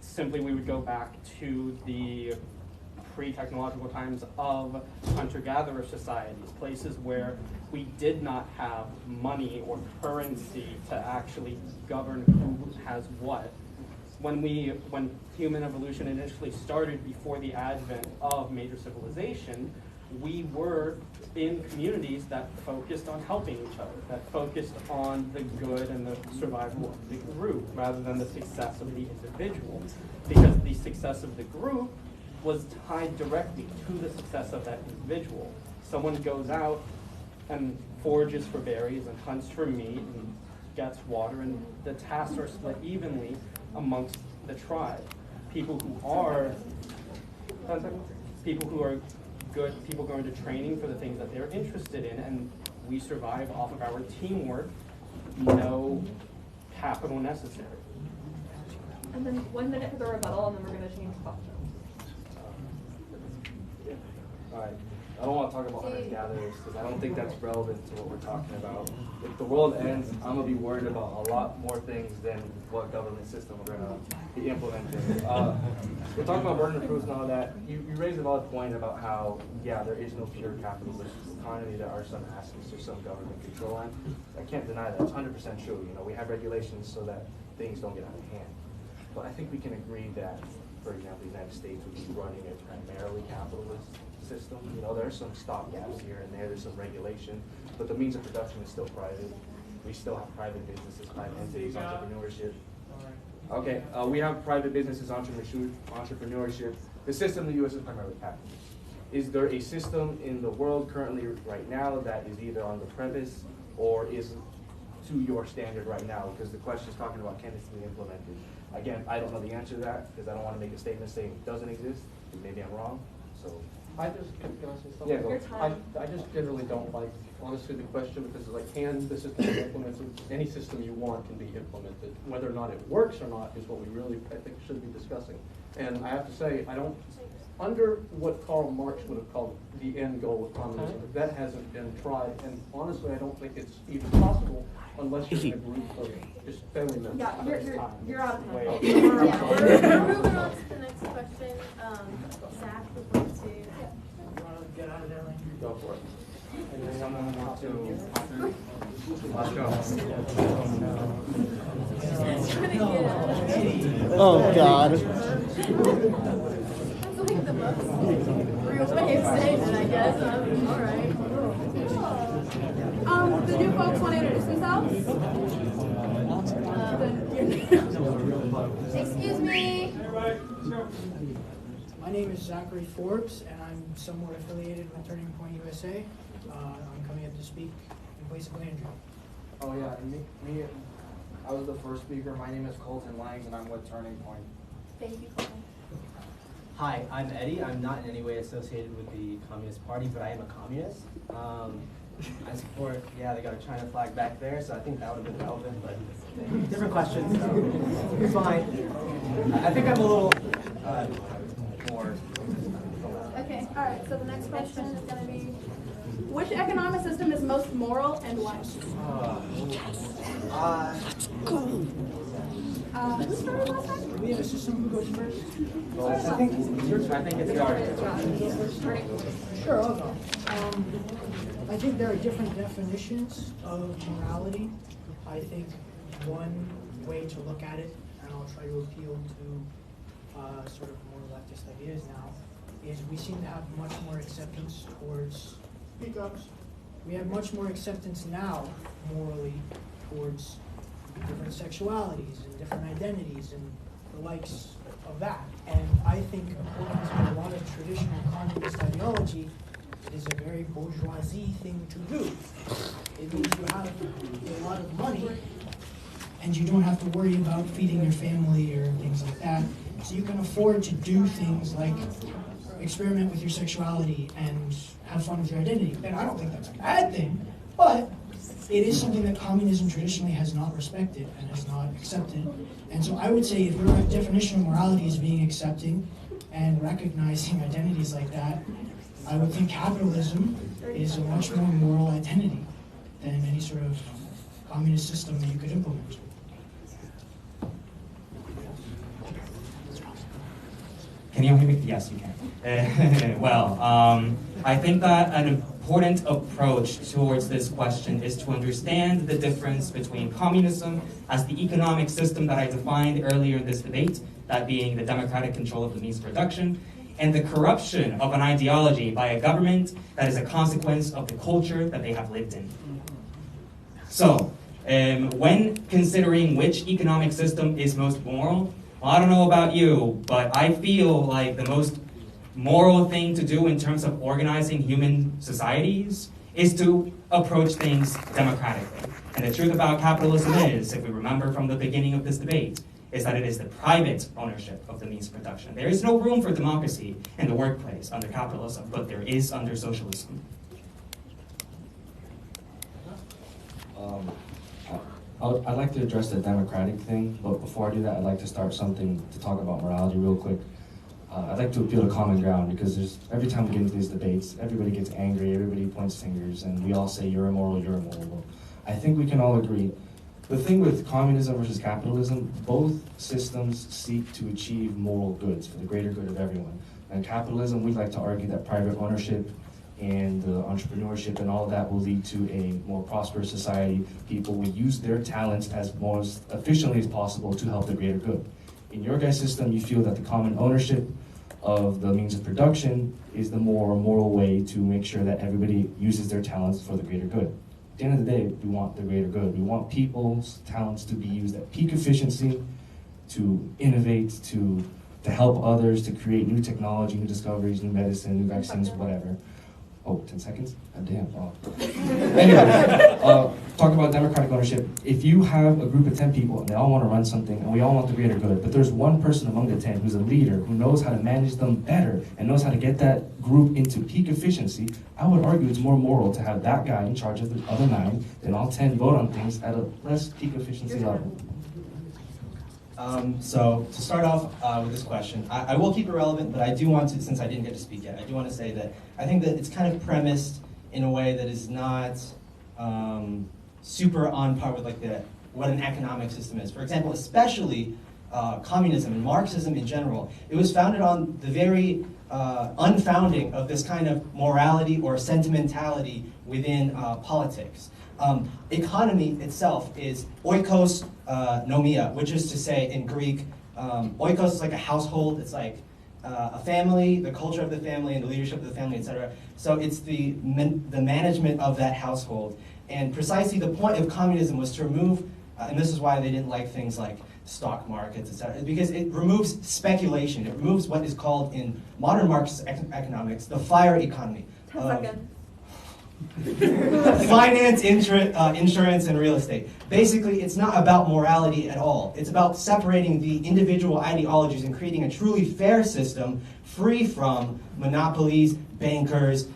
simply we would go back to the pre-technological times of hunter-gatherer societies, places where we did not have money or currency to actually govern who has what. When human evolution initially started before the advent of major civilization, we were in communities that focused on helping each other, that focused on the good and the survival of the group rather than the success of the individual, because the success of the group was tied directly to the success of that individual. Someone goes out and forages for berries and hunts for meat and gets water, and the tasks are split evenly amongst the tribe. People who are good, people going to training for the things that they're interested in, and we survive off of our teamwork, no capital necessary. And then 1 minute for the rebuttal, and then we're going to change questions. All right. I don't want to talk about hunter-gatherers because I don't think that's relevant to what we're talking about. If the world ends, I'm going to be worried about a lot more things than what government system we're going to be implementing. We're talking about burden of proof and all that. You raised a valid point about how, yeah, there is no pure capitalist economy. There are some aspects of some government control, and I can't deny that. It's 100% true. You know, we have regulations so that things don't get out of hand. But I think we can agree that, for example, the United States would be running a primarily capitalist system. You know, there are some stopgaps here and there, there's some regulation, but the means of production is still private. We still have private businesses, private entities, entrepreneurship. Okay, we have private businesses, entrepreneurship. The system in the U.S. is primarily capitalist. Is there a system in the world currently right now that is either on the premise or is to your standard right now? Because the question is talking about can this be implemented. Again, I don't know the answer to that because I don't want to make a statement saying it doesn't exist. Maybe I'm wrong. So can I say something? Yeah, go. I just generally don't like, honestly, the question because like, can the system be implemented? Any system you want can be implemented. Whether or not it works or not is what we really, I think, should be discussing. And I have to say, I don't, under what Karl Marx would have called the end goal of communism, that hasn't been tried. And honestly, I don't think it's even possible unless you're in a group of just family members. Yeah, you're out of time. We're moving on to the next question. Zach would like to get out of there, Lane? Go for it. Does someone want to? Let's go. Oh God. That's like the most real way of saying it, I guess. Alright. The new folks want to introduce themselves? Excuse me. My name is Zachary Forbes, and I'm somewhat affiliated with Turning Point USA. I'm coming up to speak in place of Andrew. Oh yeah, and me, I was the first speaker. My name is Colton Langs, and I'm with Turning Point. Thank you, Colin. Hi, I'm Eddie. I'm not in any way associated with the Communist Party, but I am a communist. I support, yeah, they got a China flag back there, so I think that would have been relevant, but different question, so it's fine. I think I'm a little more. Okay, all right, so the next question is going to be, which economic system is most moral and why? Who started last time? Do we have a system who goes first? I think it's yours. Sure, I'll go. I think there are different definitions of morality. I think one way to look at it, and I'll try to appeal to sort of more leftist ideas now, is we seem to have much more acceptance towards speak-ups. We have much more acceptance now, morally, towards different sexualities and different identities and the likes of that. And I think according to a lot of traditional communist ideology, it is a very bourgeoisie thing to do. It means you have a lot of money and you don't have to worry about feeding your family or things like that. So you can afford to do things like experiment with your sexuality and have fun with your identity. And I don't think that's a bad thing, but it is something that communism traditionally has not respected and has not accepted. And so I would say if your definition of morality is being accepting and recognizing identities like that, I would think capitalism is a much more moral identity than any sort of communist system that you could implement. Can you hear me? Yes, you can. I think that an important approach towards this question is to understand the difference between communism as the economic system that I defined earlier in this debate, that being the democratic control of the means of production, and the corruption of an ideology by a government that is a consequence of the culture that they have lived in. So, when considering which economic system is most moral, well, I don't know about you, but I feel like the most moral thing to do in terms of organizing human societies is to approach things democratically. And the truth about capitalism is, if we remember from the beginning of this debate, is that it is the private ownership of the means of production. There is no room for democracy in the workplace under capitalism, but there is under socialism. I'd like to address the democratic thing, but before I do that, I'd like to start something to talk about morality real quick. I'd like to appeal to common ground, because every time we get into these debates, everybody gets angry, everybody points fingers, and we all say, you're immoral, you're immoral. Well, I think we can all agree. The thing with communism versus capitalism, both systems seek to achieve moral goods for the greater good of everyone. And capitalism, we'd like to argue that private ownership and entrepreneurship and all of that will lead to a more prosperous society. People will use their talents as most efficiently as possible to help the greater good. In your guys' system, you feel that the common ownership of the means of production is the more moral way to make sure that everybody uses their talents for the greater good. At the end of the day, we want the greater good. We want people's talents to be used at peak efficiency, to innovate, to help others, to create new technology, new discoveries, new medicine, new vaccines, whatever. Oh, 10 seconds? God damn. Oh. Anyway, talk about democratic ownership. If you have a group of 10 people and they all want to run something and we all want the greater good, but there's one person among the 10 who's a leader who knows how to manage them better and knows how to get that group into peak efficiency, I would argue it's more moral to have that guy in charge of the other 9 than all 10 vote on things at a less peak efficiency level. So to start off with this question, I will keep it relevant, but I do want to, since I didn't get to speak yet, I do want to say that I think that it's kind of premised in a way that is not super on par with like what an economic system is. For example, especially communism and Marxism in general, it was founded on the very unfounding of this kind of morality or sentimentality within politics. Economy itself is oikos nomia, which is to say in Greek, oikos is like a household, it's like a family, the culture of the family, and the leadership of the family, etc. So it's the management of that household. And precisely the point of communism was to remove, and this is why they didn't like things like stock markets, etc., because it removes speculation. It removes what is called in modern Marxist economics the fire economy. 10 seconds. Finance, insurance, and real estate. Basically, it's not about morality at all. It's about separating the individual ideologies and creating a truly fair system free from monopolies, bankers,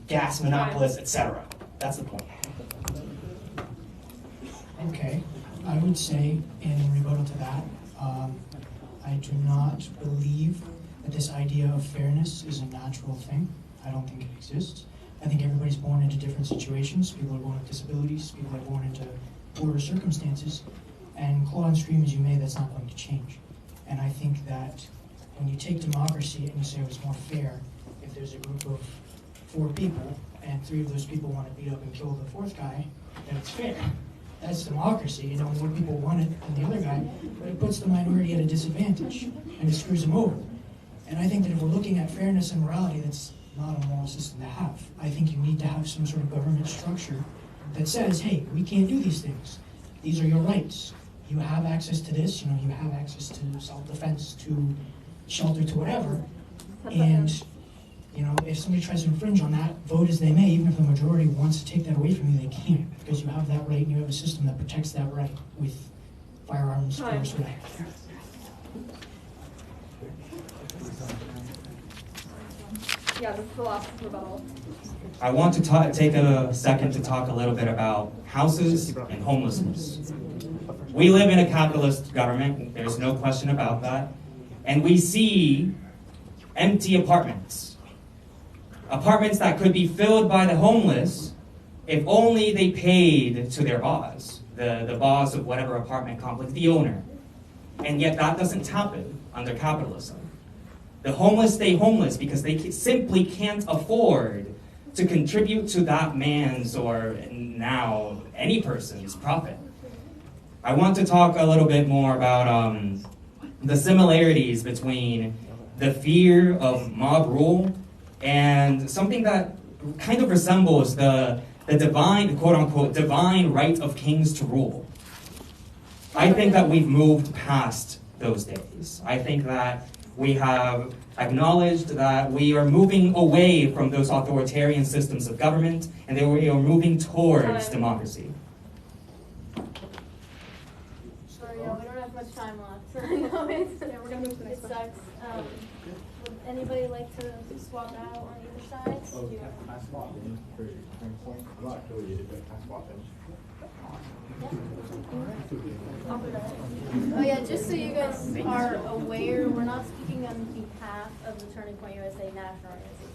gas monopolists, etc. That's the point. Okay, I would say in rebuttal to that, I do not believe that this idea of fairness is a natural thing. I don't think it exists. I think everybody's born into different situations. People are born with disabilities. People are born into poorer circumstances. And claw and scream as you may, that's not going to change. And I think that when you take democracy and you say it's more fair, if there's a group of 4 people and 3 of those people want to beat up and kill the 4th guy, then it's fair. That's democracy. You know, more people want it than the other guy, but it puts the minority at a disadvantage and it screws them over. And I think that if we're looking at fairness and morality, that's not a moral system to have. I think you need to have some sort of government structure that says, hey, we can't do these things. These are your rights. You have access to this, you know, you have access to self-defense, to shelter, to whatever. And, you know, if somebody tries to infringe on that, vote as they may, even if the majority wants to take that away from you, they can't, because you have that right and you have a system that protects that right with firearms, force, whatever. Yeah, this is the last rebuttal. I want to take a second to talk a little bit about houses and homelessness. We live in a capitalist government, there's no question about that, and we see empty apartments. Apartments that could be filled by the homeless if only they paid to their boss, the boss of whatever apartment complex, the owner. And yet that doesn't happen under capitalism. The homeless stay homeless because they simply can't afford to contribute to that man's, or now any person's, profit. I want to talk a little bit more about the similarities between the fear of mob rule and something that kind of resembles the divine, quote-unquote, divine right of kings to rule. I think that we've moved past those days. I think that we have acknowledged that we are moving away from those authoritarian systems of government, and that we are moving towards democracy. Sorry, yeah, we don't have much time left. I know it's, we're gonna move to the next it sucks. Would anybody like to swap out on either side? I swapped in for turning point. I'm not affiliated, but I swapped in. Oh yeah, just so you guys are aware, we're not speaking on behalf of the Turning Point USA National Organization.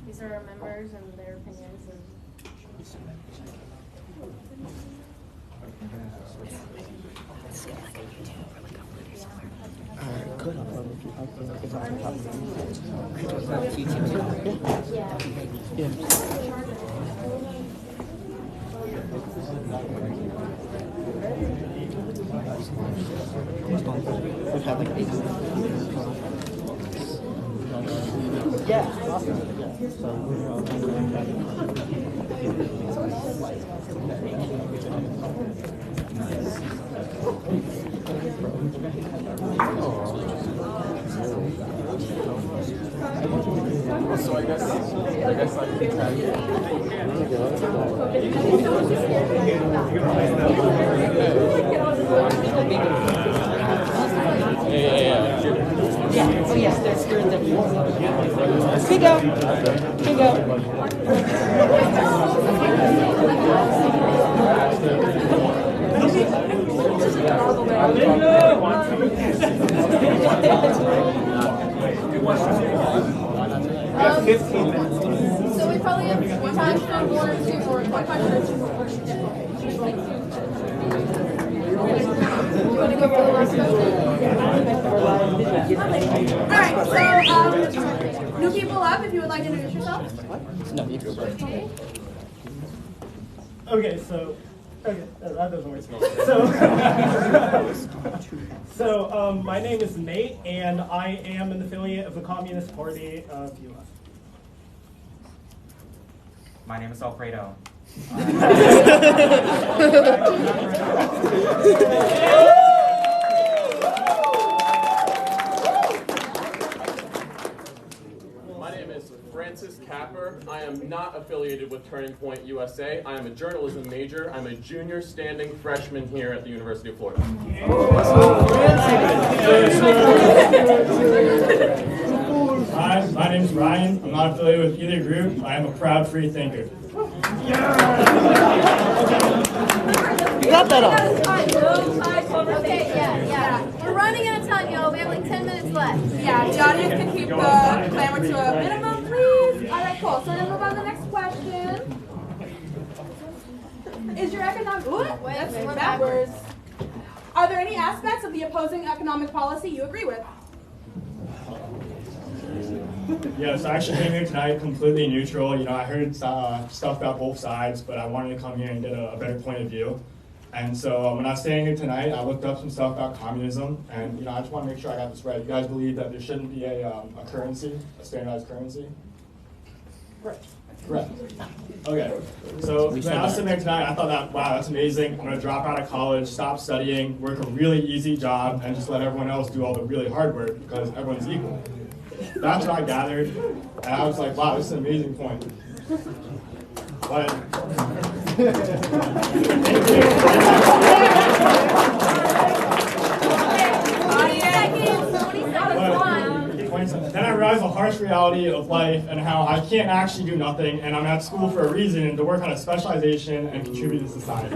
These are our members and their opinions. Could We've had like 8. Yeah, awesome. Yeah. So we're all So I guess I can tell you. Yeah. Oh yes, there's here in the. Bingo. So we probably have time for 1 or 2 more questions. You want to go for the last question? All right, so New people up, if you would like to introduce yourself. No, you can go. Okay, so, that doesn't work. So, my name is Nate, and I am an affiliate of the Communist Party of U.S. My name is Alfredo. My name is Francis Capper. I am not affiliated with Turning Point USA. I am a journalism major. I'm a junior standing freshman here at the University of Florida. Hi, my name is Ryan. I'm not affiliated with either group. I am a proud free thinker. You got that off. Okay, yeah. We're running out of time, y'all. We have like 10 minutes left. Yeah, the audience can keep the clamor to a minimum, please. All right, cool. So then move on to the next question. Is your economic... Let's move backwards. Are there any aspects of the opposing economic policy you agree with? Yes, I actually came here tonight completely neutral. You know, I heard stuff about both sides, but I wanted to come here and get a better point of view. And so when I was staying here tonight, I looked up some stuff about communism, and I just want to make sure I got this right. You guys believe that there shouldn't be a currency, a standardized currency? Correct. Okay. So when I was sitting there tonight, I thought that, wow, that's amazing. I'm going to drop out of college, stop studying, work a really easy job, and just let everyone else do all the really hard work because everyone's equal. That's what I gathered, and I was like, wow, this is an amazing point. But then I realized the harsh reality of life and how I can't actually do nothing, and I'm at school for a reason, to work on a specialization and contribute to society.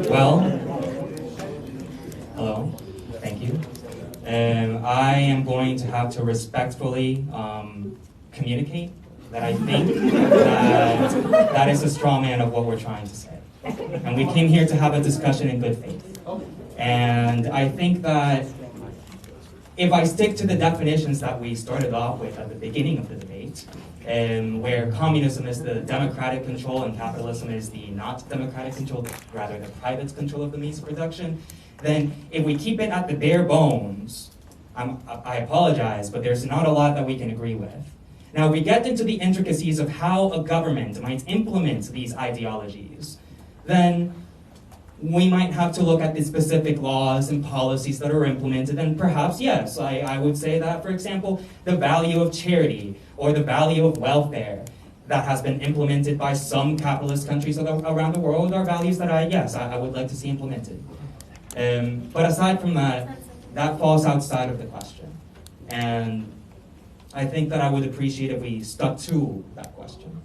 Well, hello, thank you. I am going to have to respectfully communicate that I think that is a straw man of what we're trying to say. And we came here to have a discussion in good faith. And I think that if I stick to the definitions that we started off with at the beginning of the debate, where communism is the democratic control and capitalism is the not democratic control, rather the private control of the means of production, then if we keep it at the bare bones, I apologize, but there's not a lot that we can agree with. Now, we get into the intricacies of how a government might implement these ideologies, then we might have to look at the specific laws and policies that are implemented, and perhaps, yes, I would say that, for example, the value of charity or the value of welfare that has been implemented by some capitalist countries around the world are values that I would like to see implemented. But aside from that, that falls outside of the question. And I think that I would appreciate if we stuck to that question.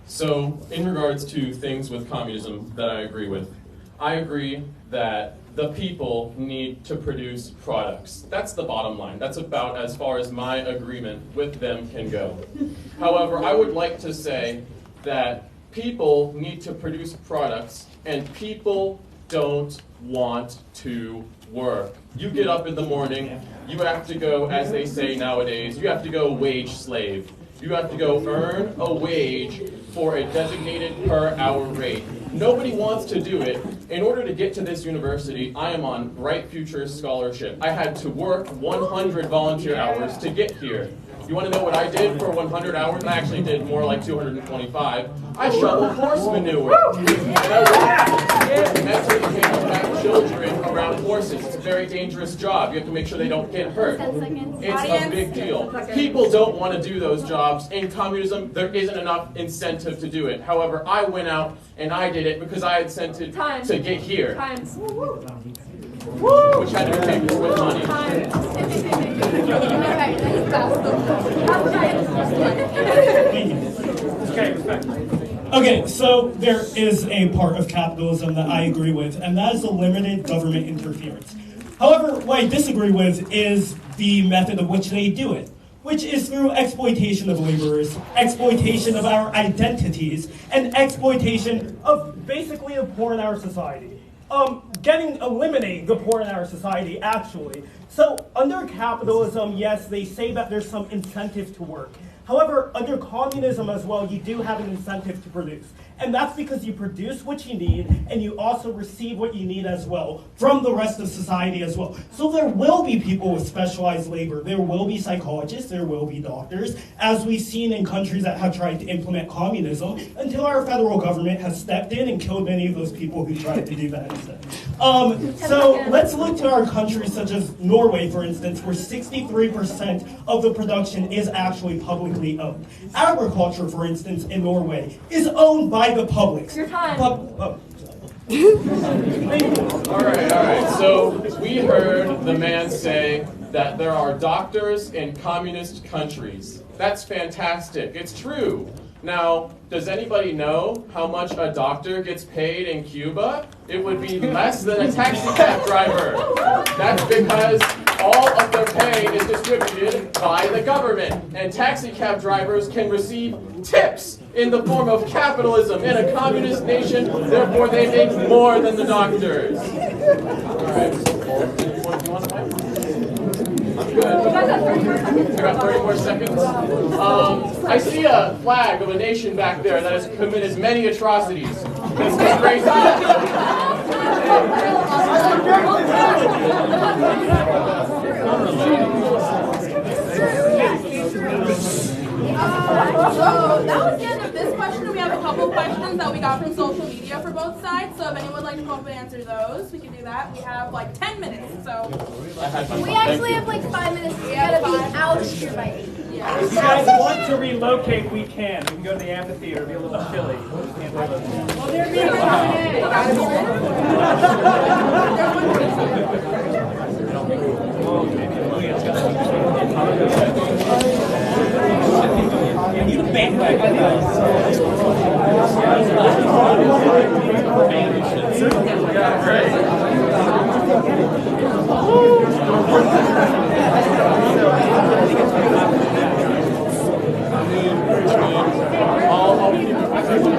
So, in regards to things with communism that I agree that the people need to produce products. That's the bottom line. That's about as far as my agreement with them can go. However, I would like to say that people need to produce products and people don't want to work. You get up in the morning, you have to go, as they say nowadays, you have to go wage slave. You have to go earn a wage for a designated per hour rate. Nobody wants to do it. In order to get to this university, I am on Bright Futures Scholarship. I had to work 100 volunteer hours to get here. You want to know what I did for 100 hours? I actually did more like 225. I shoveled horse manure. And I worked mentally handicapped children around horses. It's a very dangerous job. You have to make sure they don't get hurt. It's a big deal. People don't want to do those jobs. In communism, there isn't enough incentive to do it. However, I went out and I did it because I had incentive to get here. Which had to be paid for with money. Okay, so there is a part of capitalism that I agree with, and that is the limited government interference. However, what I disagree with is the method of which they do it, which is through exploitation of laborers, exploitation of our identities, and exploitation of basically the poor in our society. Eliminating the poor in our society, actually. So under capitalism, yes, they say that there's some incentive to work. However, under communism as well, you do have an incentive to produce. And that's because you produce what you need, and you also receive what you need as well from the rest of society as well. So there will be people with specialized labor. There will be psychologists, there will be doctors, as we've seen in countries that have tried to implement communism, until our federal government has stepped in and killed many of those people who tried to do that instead. So let's look to our countries such as Norway, for instance, where 63% of the production is actually publicly owned. Agriculture, for instance, in Norway is owned by the public. Your time. All right. So we heard the man say that there are doctors in communist countries. That's fantastic. It's true. Now, does anybody know how much a doctor gets paid in Cuba? It would be less than a taxi cab driver. That's because all of their pay is distributed by the government, and taxi cab drivers can receive tips in the form of capitalism in a communist nation. Therefore, they make more than the doctors. All right. Good. I got 30 more seconds. I see a flag of a nation back there that has committed many atrocities. That's crazy. So that was the end of this question. We have a couple questions that we got from social media for both sides. So if anyone would like to come up and answer those, we can do that. We have like 10 minutes. So we actually have like 5 minutes. We gotta be out here by 8. If you guys want to relocate, we can. We can go to the amphitheater. It'll be a little chilly. well, they're being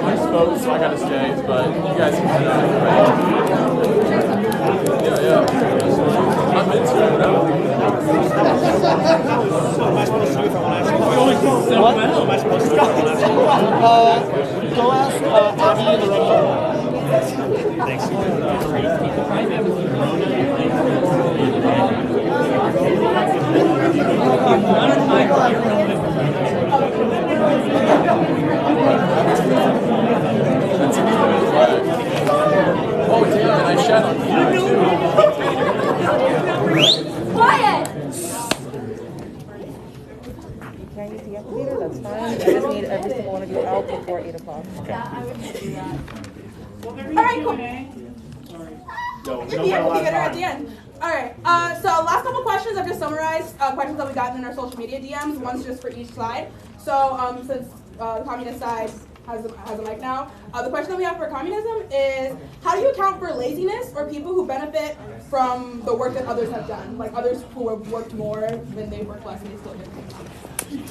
I spoke, so I gotta stay, but you guys can sit down. Yeah. I'm into it. What am I supposed to do from last time? What am I supposed to do from last time? Go ask Abby in the room. Thanks. Oh, damn, I shat on you too. Quiet! You can't use the amphitheater, that's fine. I just need every single one of you out before 8 o'clock. Okay. Yeah, I would do that. All right, cool. The amphitheater at the end. All right. So last couple questions. I've just summarized questions that we got in our social media DMs. One's just for each side. So since the communist side has a mic now, the question that we have for communism is: how do you account for laziness or people who benefit from the work that others have done, like others who have worked more than they work less and they still get paid?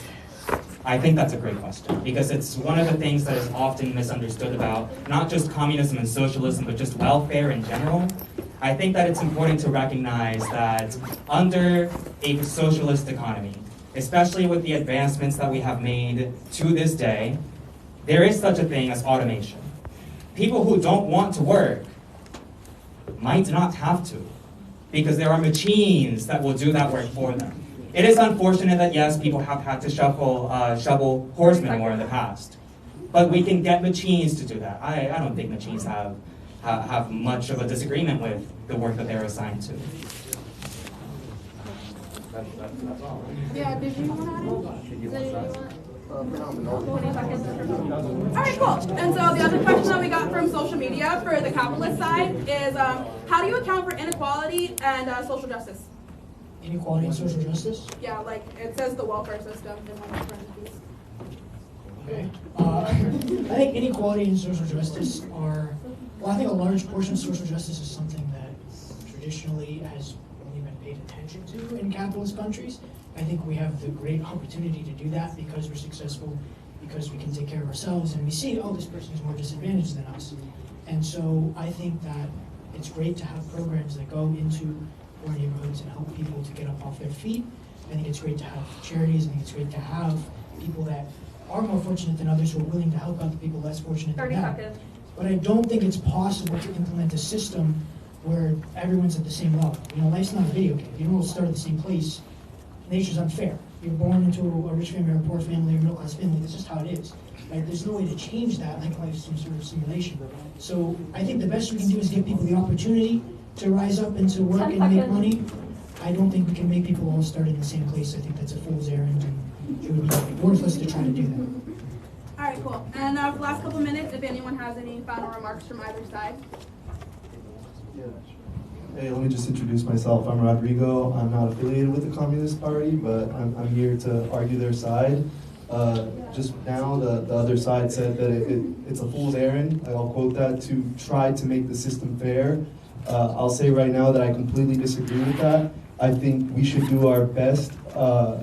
I think that's a great question because it's one of the things that is often misunderstood about not just communism and socialism, but just welfare in general. I think that it's important to recognize that under a socialist economy, especially with the advancements that we have made to this day, there is such a thing as automation. People who don't want to work might not have to because there are machines that will do that work for them. It is unfortunate that, yes, people have had to shovel horse manure in the past, but we can get machines to do that. I don't think machines have much of a disagreement with the work that they're assigned to. That's all. Yeah, did you want to add it? All right, cool. And so the other question that we got from social media for the capitalist side is, how do you account for inequality and social justice? Inequality and social justice? Yeah, like it says the welfare system in one of the parentheses. Okay. I think inequality and social justice are, well, I think a large portion of social justice is something that traditionally has only been paid attention to in capitalist countries. I think we have the great opportunity to do that because we're successful, because we can take care of ourselves, and we see, oh, this person is more disadvantaged than us. And so I think that it's great to have programs that go into poor neighborhoods and help people to get up off their feet. I think it's great to have charities. I think it's great to have people that are more fortunate than others who are willing to help out the people less fortunate than 30 them. seconds. But I don't think it's possible to implement a system where everyone's at the same level. You know, life's not a video game. You don't all start at the same place. Nature's unfair. You're born into a rich family or a poor family or a middle class family. That's just how it is. Right? There's no way to change that like life's some sort of simulation. So I think the best we can do is give people the opportunity to rise up and to work and make money. I don't think we can make people all start in the same place. I think that's a fool's errand, and it would be worthless to try to do that. All right, cool. And for the last couple minutes, if anyone has any final remarks from either side. Hey, let me just introduce myself. I'm Rodrigo. I'm not affiliated with the Communist Party, but I'm here to argue their side. Just now, the other side said that it's a fool's errand. I'll quote that, to try to make the system fair. I'll say right now that I completely disagree with that. I think we should do our best.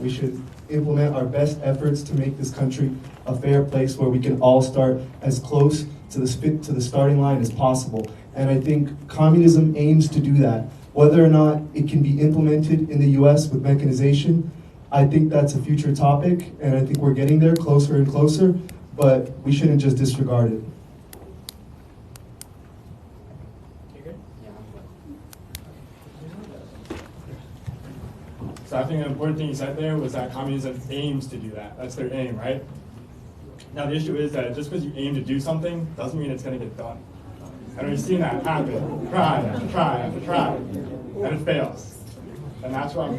We should implement our best efforts to make this country a fair place where we can all start as close to the starting line as possible. And I think communism aims to do that. Whether or not it can be implemented in the US with mechanization, I think that's a future topic, and I think we're getting there closer and closer, but we shouldn't just disregard it. So I think an important thing you said there was that communism aims to do that. That's their aim, right? Now the issue is that just because you aim to do something doesn't mean it's going to get done. And we've seen that happen, try after try after try, and it fails. And that's what I'm